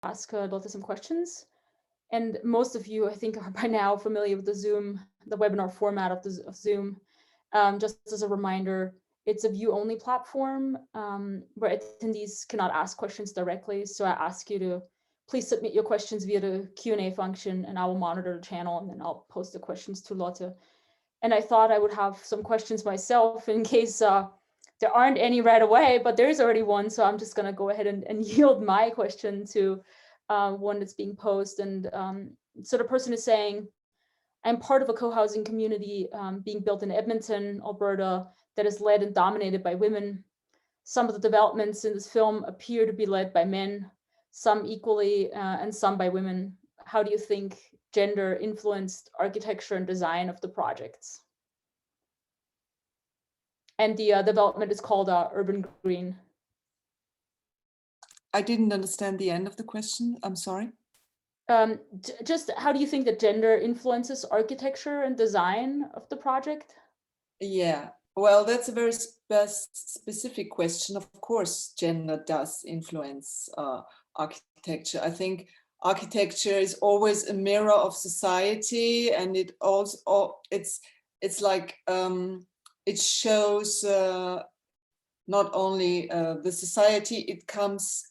ask Lotte some questions. And most of you, I think, are by now familiar with the webinar format of Zoom. Just as a reminder, it's a view-only platform where attendees cannot ask questions directly. So I ask you to please submit your questions via the Q&A function, and I will monitor the channel, and then I'll post the questions to Lotte. And I thought I would have some questions myself in case there aren't any right away, but there is already one. So I'm just going to go ahead and yield my question to one that's being posed. And so the person is saying, I'm part of a co-housing community being built in Edmonton, Alberta, that is led and dominated by women. Some of the developments in this film appear to be led by men, some equally and some by women. How do you think gender influenced architecture and design of the projects? And the development is called Urban Green. I didn't understand the end of the question. I'm sorry. Just how do you think that gender influences architecture and design of the project? Yeah, well, that's a very specific question. Of course, gender does influence architecture. I think architecture is always a mirror of society, and it also it's like it shows not only the society it comes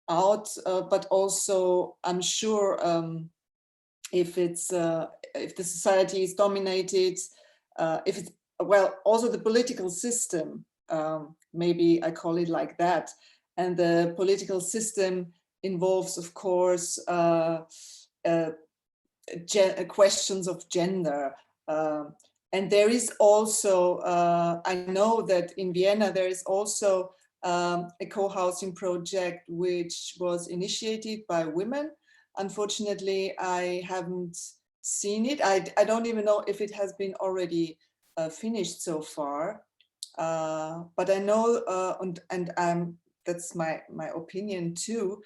out, but also I'm sure if the society is dominated, if it's also the political system, maybe I call it like that, and the political system involves, of course, questions of gender. And there is also, I know that in Vienna there is also a co-housing project which was initiated by women. Unfortunately, I haven't seen it. I don't even know if it has been already finished so far. But I know, and that's my opinion too.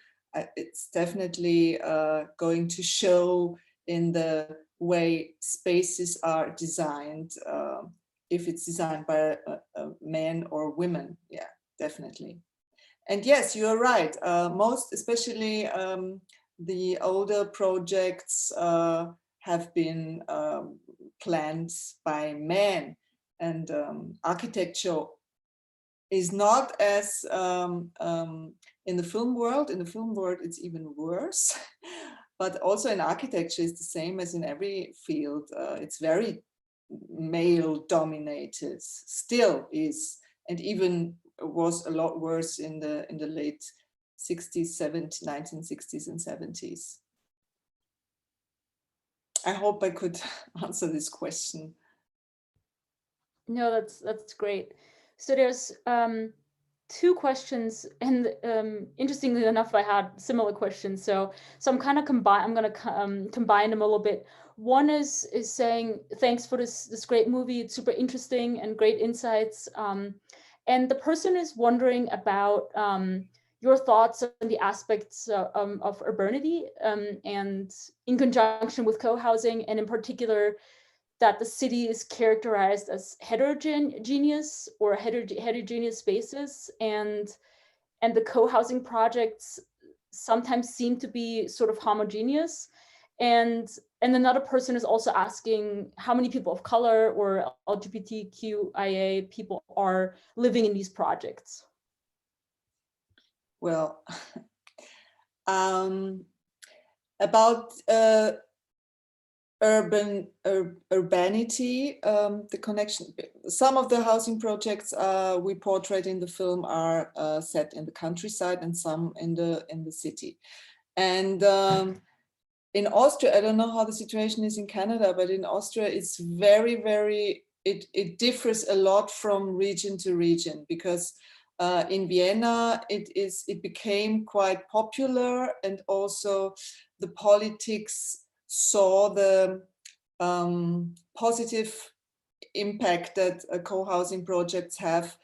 It's definitely going to show in the way spaces are designed, if it's designed by men or women. Yeah, definitely. And yes, you are right. Most especially the older projects have been planned by men, and architecture is not as in the film world. In the film world, it's even worse. But also in architecture, it's the same as in every field. It's very male dominated, still is, and even was a lot worse in the late 60s, 70s, 1960s and 70s. I hope I could answer this question. No, that's great. So there's two questions, and interestingly enough, I had similar questions. So I'm kind of I'm going to combine them a little bit. One is saying, thanks for this great movie. It's super interesting and great insights. And the person is wondering about your thoughts on the aspects of urbanity and in conjunction with co-housing, and in particular, that the city is characterized as heterogeneous or heterogeneous spaces, and the co-housing projects sometimes seem to be sort of homogeneous. And another person is also asking how many people of color or LGBTQIA people are living in these projects. Well, about urbanity, the connection. Some of the housing projects we portrait in the film are set in the countryside, and some in the city. And in Austria, I don't know how the situation is in Canada, but in Austria, it's very it differs a lot from region to region, because in Vienna it became quite popular, and also the politics saw the positive impact that co-housing projects have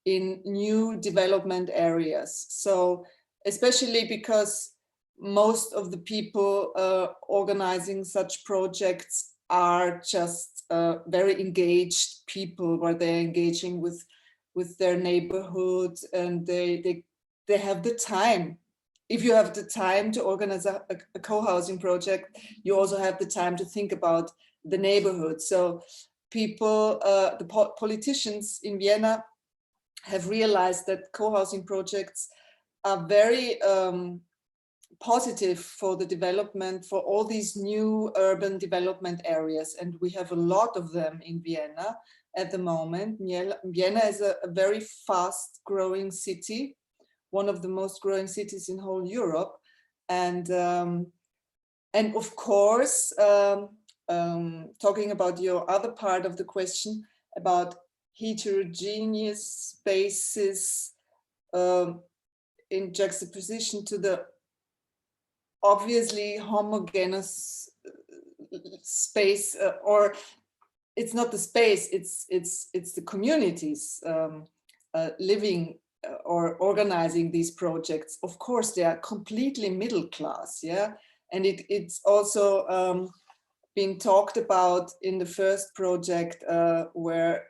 in new development areas. So especially because most of the people organizing such projects are just very engaged people, where they're engaging with their neighborhood, and they have the time if you have the time to organize a co-housing project, you also have the time to think about the neighborhood. So people, the politicians in Vienna have realized that co-housing projects are very positive for the development, for all these new urban development areas. And we have a lot of them in Vienna at the moment. Vienna is a very fast growing city, one of the most growing cities in whole Europe. And of course, talking about your other part of the question about heterogeneous spaces in juxtaposition to the obviously homogeneous space, or it's not the space, it's the communities living or organizing these projects. Of course, they are completely middle class, yeah, and it's also been talked about in the first project where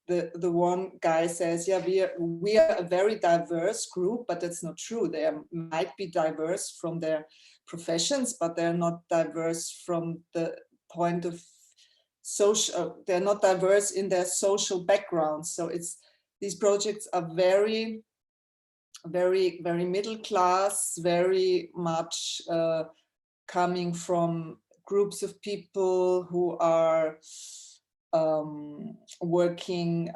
the one guy says, yeah, we are a very diverse group, but that's not true. They might be diverse from their professions, but they're not diverse from the point of social, they're not diverse in their social backgrounds. So these projects are very, very, very middle class, very much coming from groups of people who are working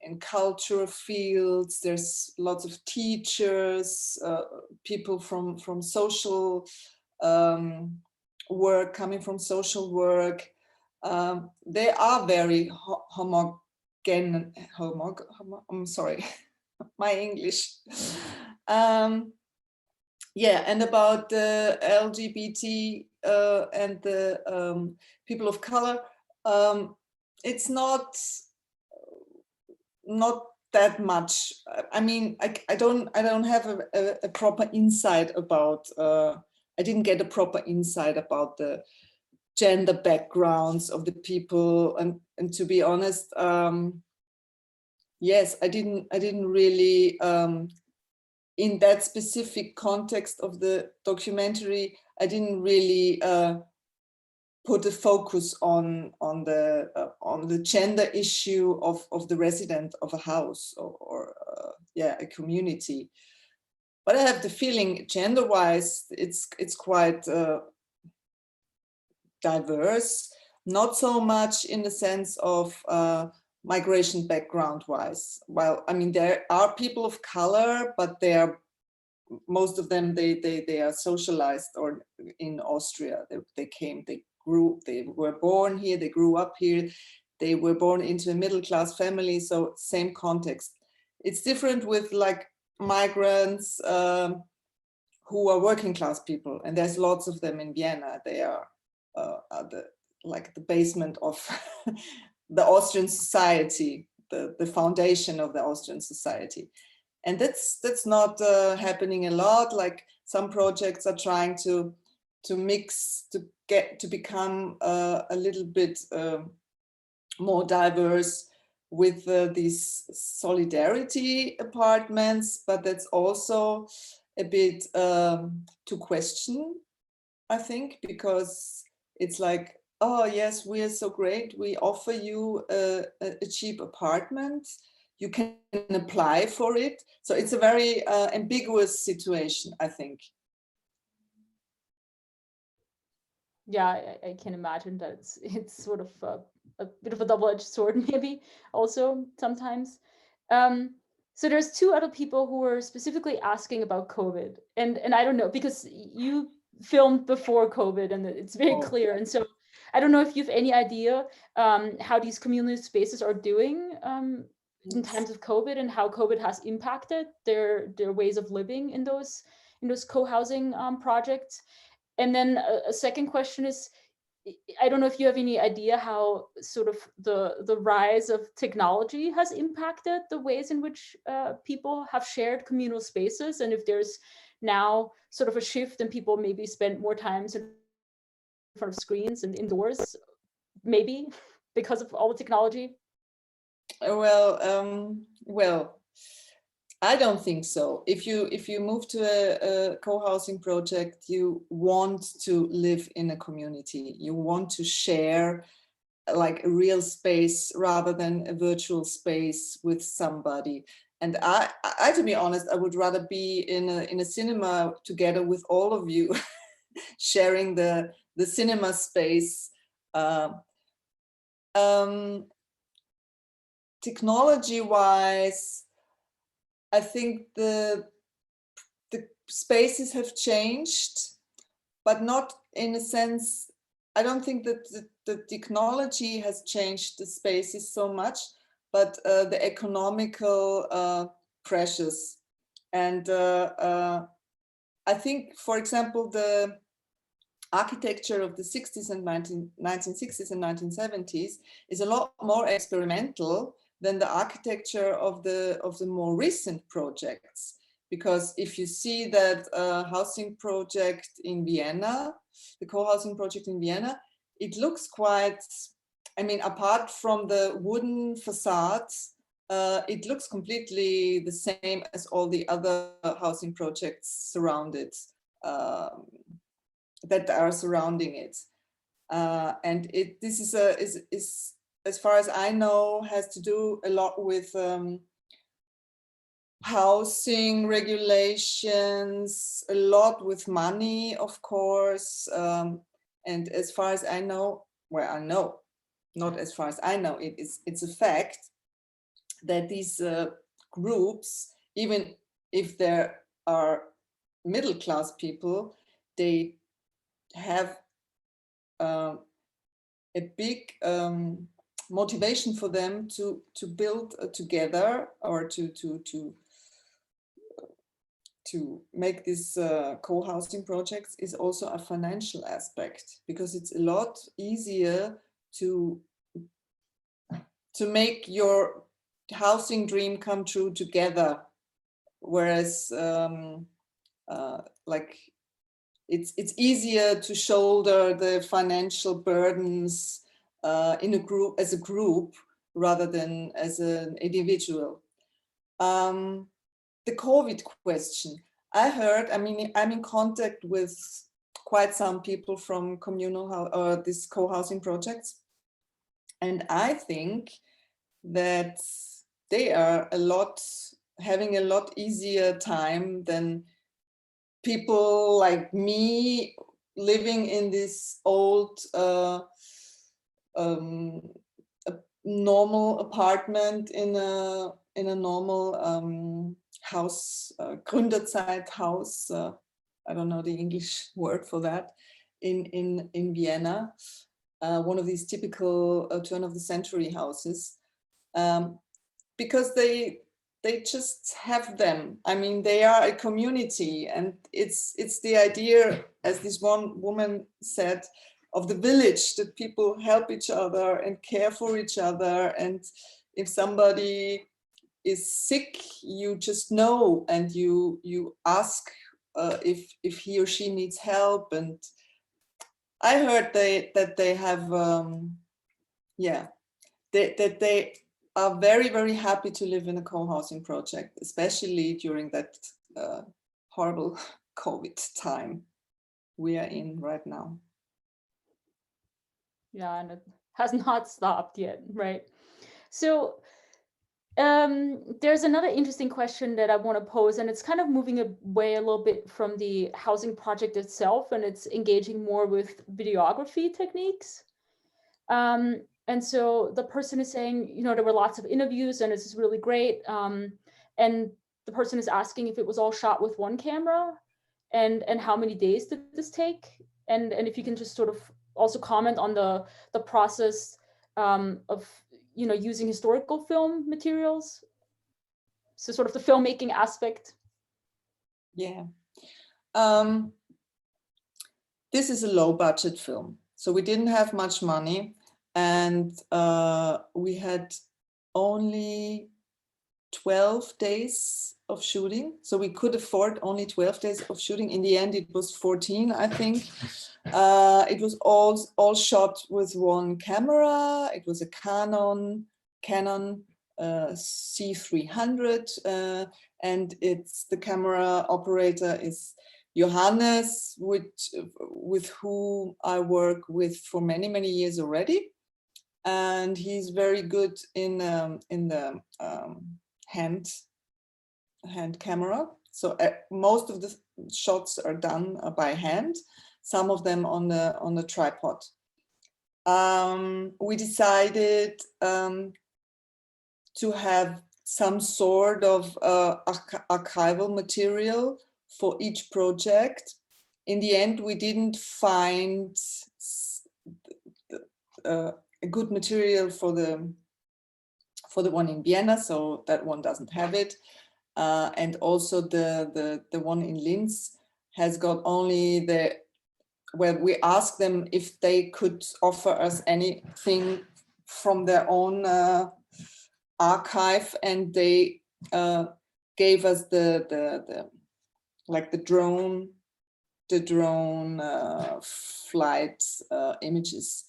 in cultural fields. There's lots of teachers, people from social work, coming from social work. They are very I'm sorry, my English. Yeah, and about the LGBT and the people of color, it's not that much. I mean, I don't have a proper insight about. I didn't get a proper insight about the gender backgrounds of the people, and to be honest, yes, I didn't really. In that specific context of the documentary, I didn't really put a focus on the gender issue of the resident of a house or yeah, a community. But I have the feeling, gender-wise, it's quite diverse. Not so much in the sense of migration background-wise. Well, I mean, there are people of color, but they are, most of them, they are socialized or in Austria. They came, they grew, they were born here, they grew up here, they were born into a middle-class family, so same context. It's different with like migrants who are working class people, and there's lots of them in Vienna. They are like the basement of the Austrian society, the foundation of the Austrian society. And that's not happening a lot. Like some projects are trying to mix, to become a little bit more diverse with these solidarity apartments, but that's also a bit to question, I think, because it's like, oh yes, we are so great, we offer you a cheap apartment, you can apply for it. So it's a very ambiguous situation, I think. Yeah, I can imagine that it's sort of a bit of a double-edged sword, maybe also sometimes. So there's two other people who were specifically asking about COVID, and I don't know, because you filmed before COVID and it's very clear, and so I don't know if you have any idea how these community spaces are doing in times of COVID, and how COVID has impacted their ways of living in those co-housing projects. And then a second question is, I don't know if you have any idea how sort of the rise of technology has impacted the ways in which people have shared communal spaces, and if there's now sort of a shift and people maybe spend more time in front of screens and indoors, maybe because of all the technology. Well, I don't think so. If you move to a co-housing project, you want to live in a community. You want to share like a real space rather than a virtual space with somebody. And I to be honest, I would rather be in a cinema together with all of you, sharing the cinema space. Technology-wise, I think the spaces have changed, but not in a sense. I don't think that the technology has changed the spaces so much, but the economical pressures. And I think, for example, the architecture of the 60s and 1960s and 1970s is a lot more experimental than the architecture of the more recent projects. Because if you see that housing project in Vienna, the co-housing project in Vienna, it looks quite, I mean, apart from the wooden facades, it looks completely the same as all the other housing projects surrounded, that are surrounding it. And this is as far as I know, has to do a lot with housing regulations, a lot with money, of course. And as far as I know, well, I know, not as far as I know, it's a fact that these groups, even if there are middle-class people, they have a big motivation for them to build together, or to make these co-housing projects, is also a financial aspect, because it's a lot easier to make your housing dream come true together, whereas like it's easier to shoulder the financial burdens in a group, as a group, rather than as an individual. The COVID question, I heard, I mean, I'm in contact with quite some people from communal or this co-housing projects, and I think that they are having a lot easier time than people like me, living in this old normal apartment in a normal house, Gründerzeithaus. I don't know the English word for that, in Vienna, one of these typical turn of the century houses, because they just have them. I mean, they are a community, and it's the idea, as this one woman said, of the village, that people help each other and care for each other. And if somebody is sick, you just know, and you ask if he or she needs help. And I heard that they have, that they are very, very happy to live in a co-housing project, especially during that horrible COVID time we are in right now. Yeah, and it has not stopped yet, right? So there's another interesting question that I want to pose, and it's kind of moving away a little bit from the housing project itself, and it's engaging more with videography techniques. And so the person is saying, there were lots of interviews and this is really great. And the person is asking if it was all shot with one camera, and how many days did this take? And if you can just sort of also comment on the process of using historical film materials, so sort of the filmmaking aspect. Yeah, this is a low budget film, so we didn't have much money, and we had only 12 days of shooting, so we could afford only 12 days of shooting. In the end, it was 14, I think. It was all shot with one camera. It was a Canon C300, and the camera operator is Johannes, with whom I work with for many, many years already. And he's very good in the hand camera. So most of the shots are done by hand, some of them on the tripod. We decided to have some sort of archival material for each project. In the end, we didn't find a good material for the one in Vienna, so that one doesn't have it. And also the one in Linz has got only where we asked them if they could offer us anything from their own archive, and they gave us the drone flight images.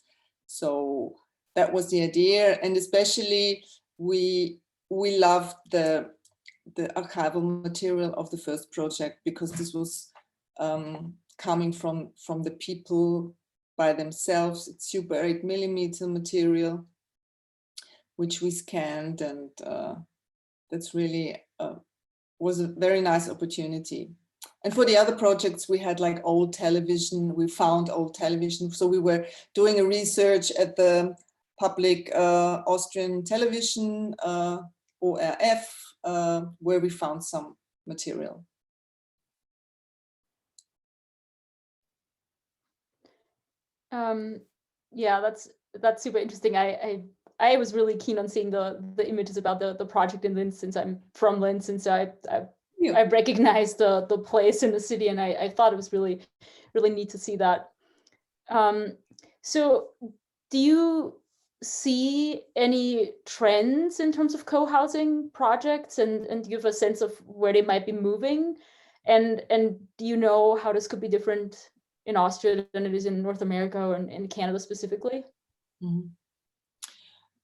So that was the idea, and especially we loved the archival material of the first project, because this was coming from the people by themselves. It's Super 8mm material, which we scanned, and that's really was a very nice opportunity. And for the other projects, we had like old television. We found old television, so we were doing a research at the public Austrian television, ORF, where we found some material. Yeah, that's super interesting. I was really keen on seeing the images about the project in Linz, since I'm from Linz, and so I recognized the place in the city, and I thought it was really, really neat to see that. So do you see any trends in terms of co-housing projects, and do you have a sense of where they might be moving? And do you know how this could be different in Austria than it is in North America and in Canada specifically? Mm-hmm.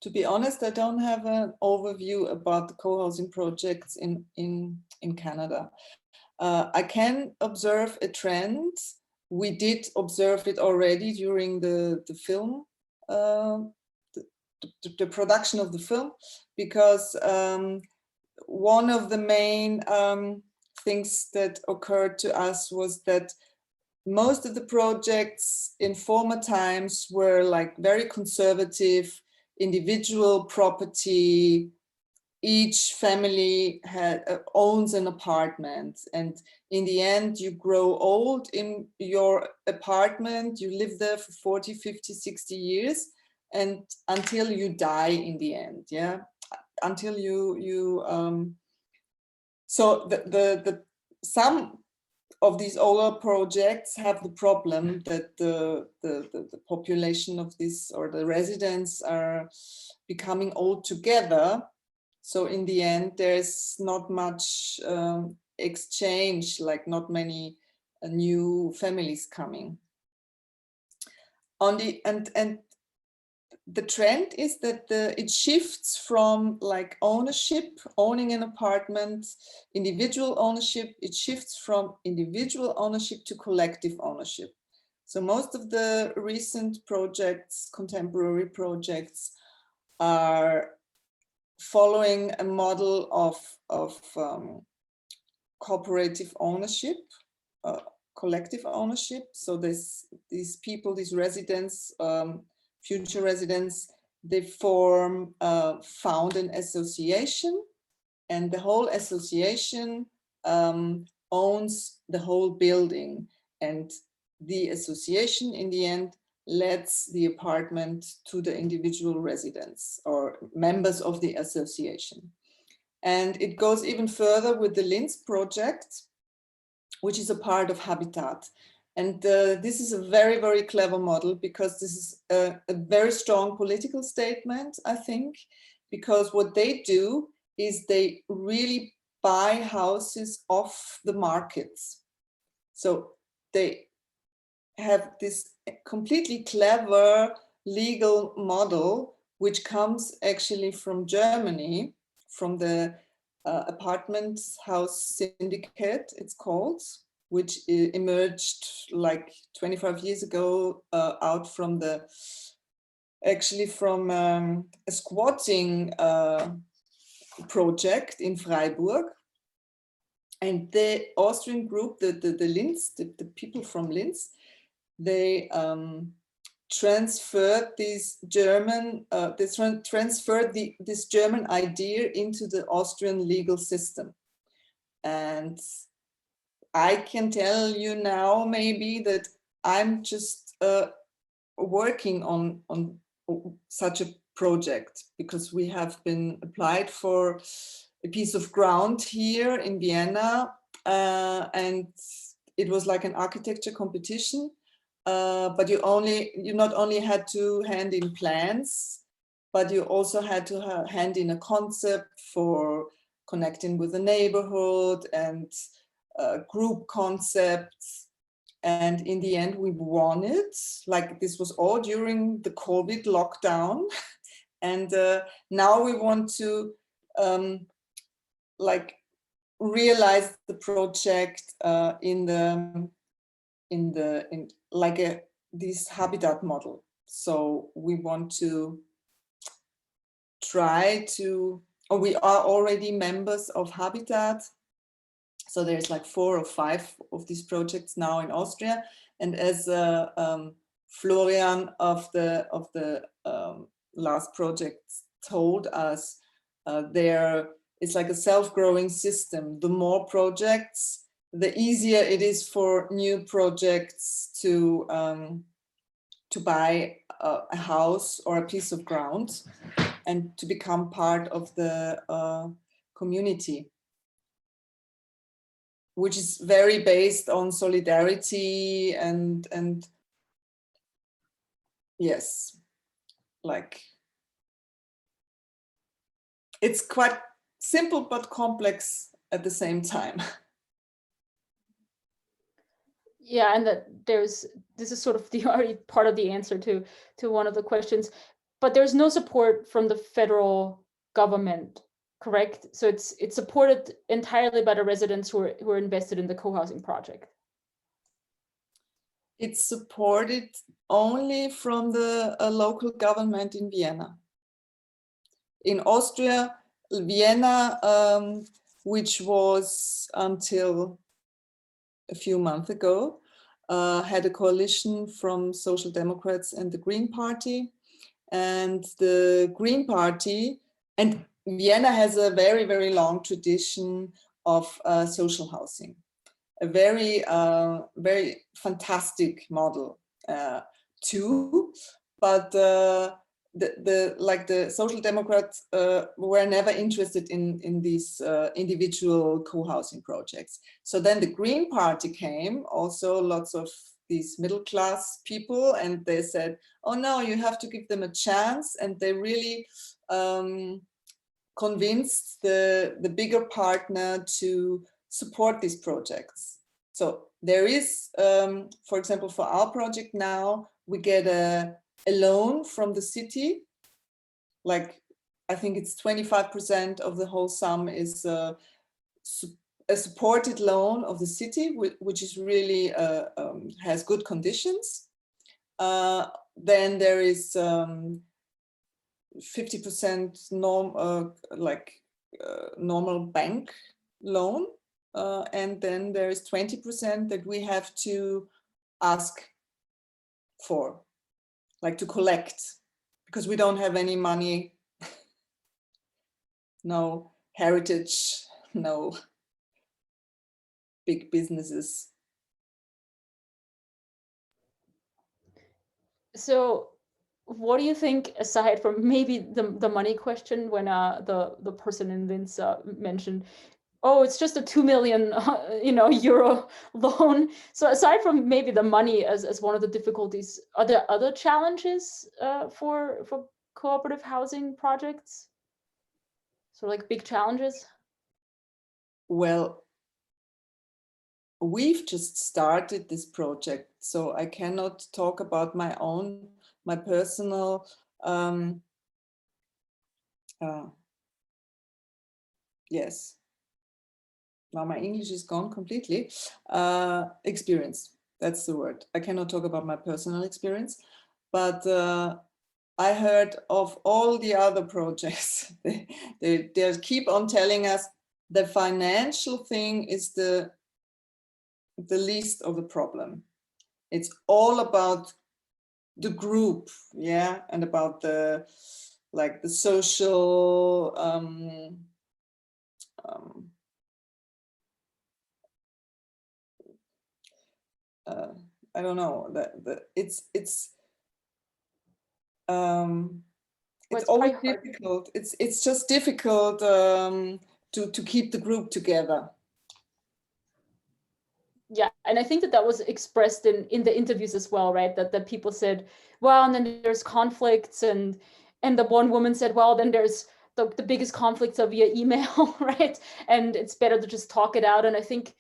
To be honest, I don't have an overview about the co-housing projects in Canada. I can observe a trend. We did observe it already during the film, the production of the film, because one of the main things that occurred to us was that most of the projects in former times were like very conservative, individual property. Each family owns an apartment, and in the end you grow old in your apartment, you live there for 40, 50, 60 years, and until you die in the end, yeah, until so the some of these older projects have the problem that the population of this, or the residents, are becoming old together. So in the end, there's not much exchange, like not many new families coming. And the trend is that it shifts from like owning an apartment, individual ownership. It shifts from individual ownership to collective ownership. So most of the recent projects, contemporary projects, are following a model of cooperative ownership, collective ownership. So these people, these residents, future residents, they found an association, and the whole association owns the whole building, and the association in the end lets the apartment to the individual residents or members of the association. And it goes even further with the Linz project, which is a part of Habitat. And this is a very, very clever model, because this is a very strong political statement, I think, because what they do is they really buy houses off the markets. So they have this completely clever legal model, which comes actually from Germany, from the apartment house syndicate, it's called, which emerged like 25 years ago out from the, actually from a squatting project in Freiburg. And the Austrian group, the Linz, the people from Linz, they transferred this German, this German idea into the Austrian legal system. And I can tell you now maybe that I'm just working on such a project, because we have been applied for a piece of ground here in Vienna, and it was like an architecture competition, but you not only had to hand in plans, but you also had to hand in a concept for connecting with the neighborhood and group concepts. And in the end, we won it. Like, this was all during the COVID lockdown. And now we want to like realize the project in like this habitat model. So we want to try to, or we are already members of Habitat. So there's like 4 or 5 of these projects now in Austria. And as Florian of the last project told us, it's like a self-growing system. The more projects, the easier it is for new projects to buy a house or a piece of ground and to become part of the community, which is very based on solidarity and yes, like, it's quite simple but complex at the same time. Yeah, and this is sort of the already part of the answer to one of the questions, but there's no support from the federal government, correct? So it's supported entirely by the residents who are invested in the co-housing project. It's supported only from the local government in Vienna. In Austria, Vienna, which was until a few months ago, had a coalition from Social Democrats and the Green Party. And the Green Party, and Vienna has a very, very long tradition of social housing, a very, very fantastic model too. But the Social Democrats were never interested in these individual co-housing projects. So then the Green Party came, also lots of these middle-class people, and they said, oh no, you have to give them a chance. And they really convinced the bigger partner to support these projects. So there is, for example, for our project now, we get a loan from the city. Like, I think it's 25% of the whole sum is a supported loan of the city, which is really has good conditions. Then there is 50% normal bank loan, and then there is 20% that we have to ask for, like to collect, because we don't have any money, no heritage, no big businesses. So what do you think, aside from maybe the money question, when the person in Linz mentioned, oh, it's just a 2 million euro loan. So aside from maybe the money as one of the difficulties, are there other challenges for cooperative housing projects? So like big challenges? Well, we've just started this project, so I cannot talk about my personal yes. Now my English is gone completely. Experience, that's the word. I cannot talk about my personal experience, but I heard of all the other projects. They keep on telling us the financial thing is the least of the problem. It's all about the group, yeah, and about the like the social I don't know, it's Well, it's always probably hard. difficult. It's just difficult to keep the group together. Yeah, and I think that that was expressed in the interviews as well, right? That people said, well, and then there's conflicts, and the one woman said, well, then there's the biggest conflicts are via email, right? And it's better to just talk it out. And I think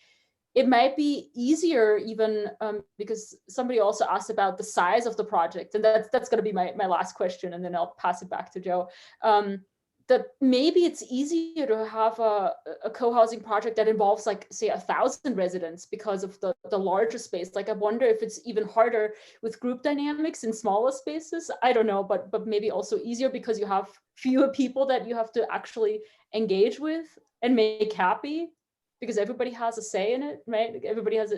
it might be easier even because somebody also asked about the size of the project, and that's going to be my last question, and then I'll pass it back to Joe. That maybe it's easier to have a co-housing project that involves, like, say, 1,000 residents because of the larger space. Like, I wonder if it's even harder with group dynamics in smaller spaces. I don't know, but maybe also easier because you have fewer people that you have to actually engage with and make happy, because everybody has a say in it, right? Like, everybody has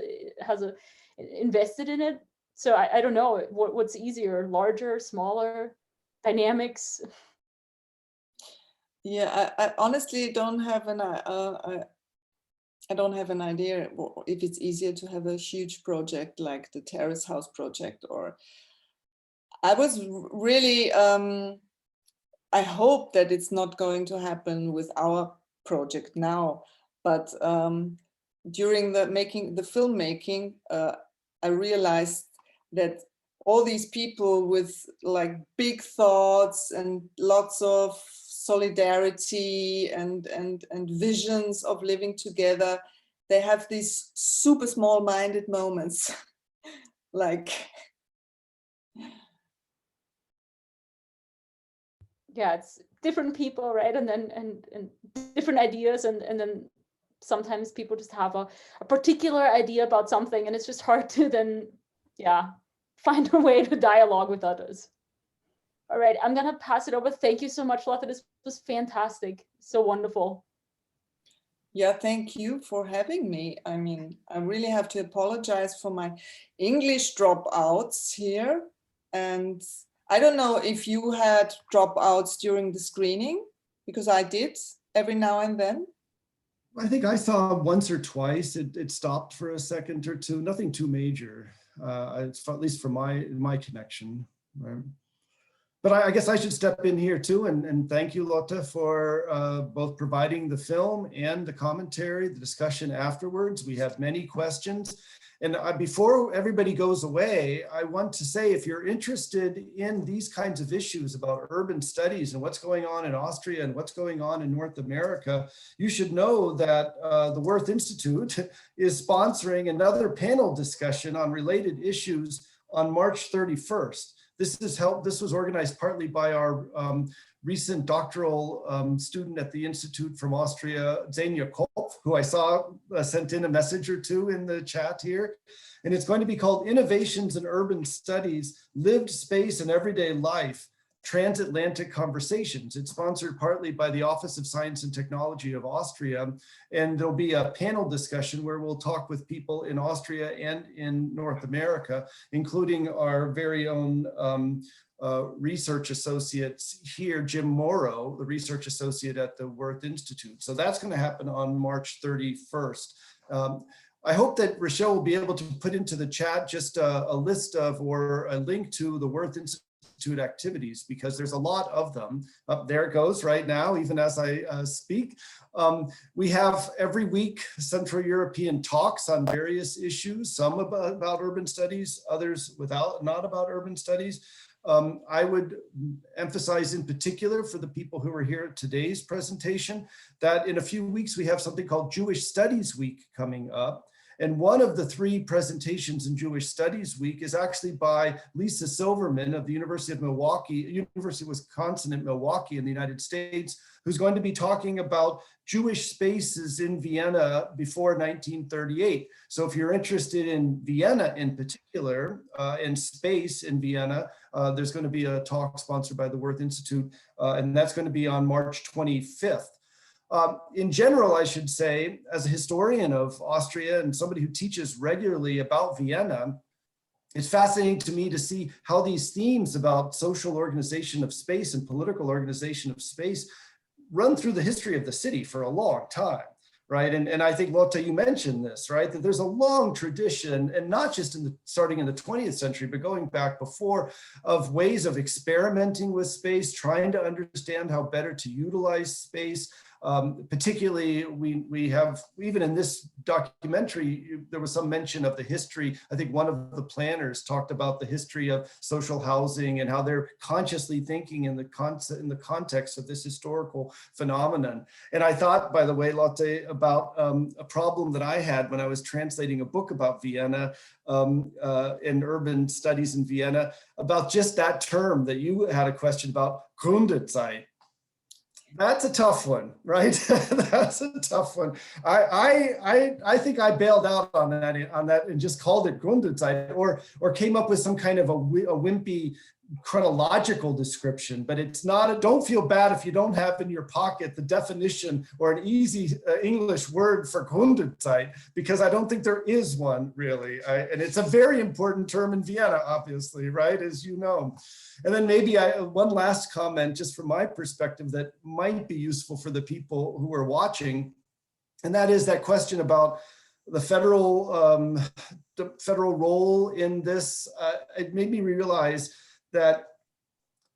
a invested in it. So I don't know what's easier, larger, smaller, dynamics. Yeah, I honestly don't have I don't have an idea if it's easier to have a huge project like the Terrace House project, or I was really I hope that it's not going to happen with our project now, but during the filmmaking, I realized that all these people with like big thoughts and lots of solidarity and visions of living together, they have these super small-minded moments. Like, yeah, it's different people, right? And then and different ideas, and then sometimes people just have a particular idea about something, and it's just hard to then, yeah, find a way to dialogue with others. All right, I'm gonna pass it over. Thank you so much, Lotte. This was fantastic. So wonderful. yeah, thank you for having me. I mean, I really have to apologize for my English dropouts here. And I don't know if you had dropouts during the screening, because I did every now and then. I think I saw once or twice. It stopped for a second or two. Nothing too major. At least for my connection. Right? But I guess I should step in here too and thank you, Lotte, for both providing the film and the commentary, the discussion afterwards. We have many questions. And before everybody goes away, I want to say, if you're interested in these kinds of issues about urban studies and what's going on in Austria and what's going on in North America, you should know that the Wirth Institute is sponsoring another panel discussion on related issues on March 31st. This was organized partly by our recent doctoral student at the Institute from Austria, Xenia Kolf, who I saw sent in a message or two in the chat here. And it's going to be called Innovations in Urban Studies, Lived Space and Everyday Life, Transatlantic Conversations. It's sponsored partly by the Office of Science and Technology of Austria. And there'll be a panel discussion where we'll talk with people in Austria and in North America, including our very own research associates here, Jim Morrow, the research associate at the Wirth Institute. So that's going to happen on March 31st. I hope that Rochelle will be able to put into the chat just a list of, or a link to the Wirth Institute activities, because there's a lot of them. There it goes right now, even as I speak. We have every week Central European talks on various issues, some about urban studies, others not about urban studies. I would emphasize in particular for the people who are here at today's presentation that in a few weeks we have something called Jewish Studies Week coming up. And one of the 3 presentations in Jewish Studies Week is actually by Lisa Silverman of the University of Wisconsin at Milwaukee in the United States, who's going to be talking about Jewish spaces in Vienna before 1938. So if you're interested in Vienna in particular, and space in Vienna, there's going to be a talk sponsored by the Wirth Institute, and that's going to be on March 25th. In general, I should say, as a historian of Austria and somebody who teaches regularly about Vienna, it's fascinating to me to see how these themes about social organization of space and political organization of space run through the history of the city for a long time, right? And I think, Lotte, you mentioned this, right? That there's a long tradition, and not just starting in the 20th century, but going back before, of ways of experimenting with space, trying to understand how better to utilize space. Particularly, we have, even in this documentary, there was some mention of the history. I think one of the planners talked about the history of social housing and how they're consciously thinking in the context of this historical phenomenon. And I thought, by the way, Lotte, about a problem that I had when I was translating a book about Vienna in urban studies in Vienna, about just that term that you had a question about, Gründerzeit. That's a tough one, right? That's a tough one. I think I bailed out on that and just called it Gründerzeit, or came up with some kind of a wimpy chronological description, but it's not. Don't feel bad if you don't have in your pocket the definition or an easy English word for Gründerzeit, because I don't think there is one really. And it's a very important term in Vienna, obviously, right? As you know. And then maybe one last comment, just from my perspective, that might be useful for the people who are watching, and that is that question about the federal role in this. It made me realize that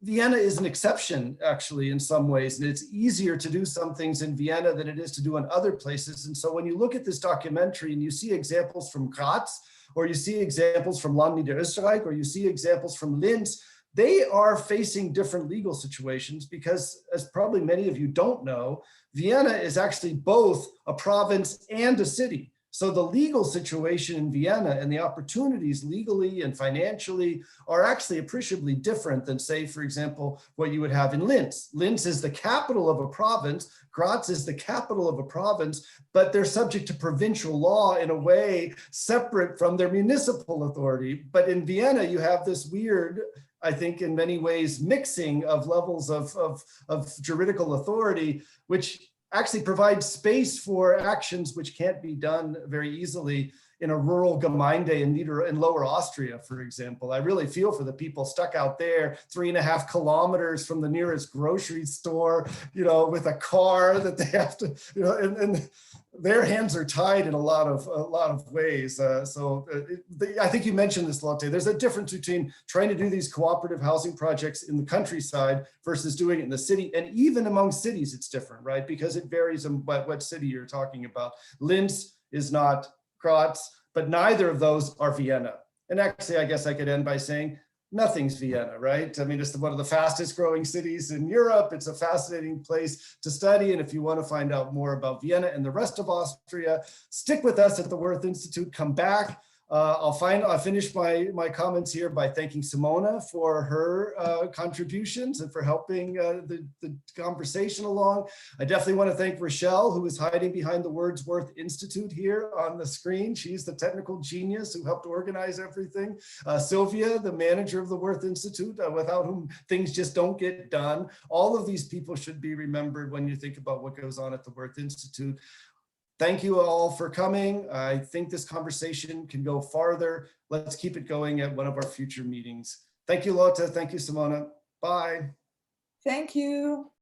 Vienna is an exception, actually, in some ways, and it's easier to do some things in Vienna than it is to do in other places. And so when you look at this documentary and you see examples from Graz, or you see examples from Land Niederösterreich, or you see examples from Linz, they are facing different legal situations because, as probably many of you don't know, Vienna is actually both a province and a city. So the legal situation in Vienna and the opportunities legally and financially are actually appreciably different than, say, for example, what you would have in Linz. Linz is the capital of a province. Graz is the capital of a province, but they're subject to provincial law in a way separate from their municipal authority. But in Vienna, you have this weird, I think, in many ways, mixing of levels of juridical authority, which actually provides space for actions which can't be done very easily in a rural Gemeinde in Lower Austria, for example. I really feel for the people stuck out there 3.5 kilometers from the nearest grocery store, with a car that they have to, and their hands are tied in a lot of ways. I think you mentioned this, Lotte. There's a difference between trying to do these cooperative housing projects in the countryside versus doing it in the city. And even among cities, it's different, right? Because it varies on what city you're talking about. Linz is not Graz, but neither of those are Vienna. And actually, I guess I could end by saying nothing's Vienna, right? I mean, it's one of the fastest growing cities in Europe. It's a fascinating place to study. And if you want to find out more about Vienna and the rest of Austria, stick with us at the Wirth Institute, come back. I'll finish my comments here by thanking Simone for her contributions and for helping the conversation along. I definitely want to thank Rochelle, who is hiding behind the Wordsworth Institute here on the screen. She's the technical genius who helped organize everything. Sylvia, the manager of the Wirth Institute, without whom things just don't get done. All of these people should be remembered when you think about what goes on at the Wirth Institute. Thank you all for coming. I think this conversation can go farther. Let's keep it going at one of our future meetings. Thank you, Lotte. Thank you, Simone. Bye. Thank you.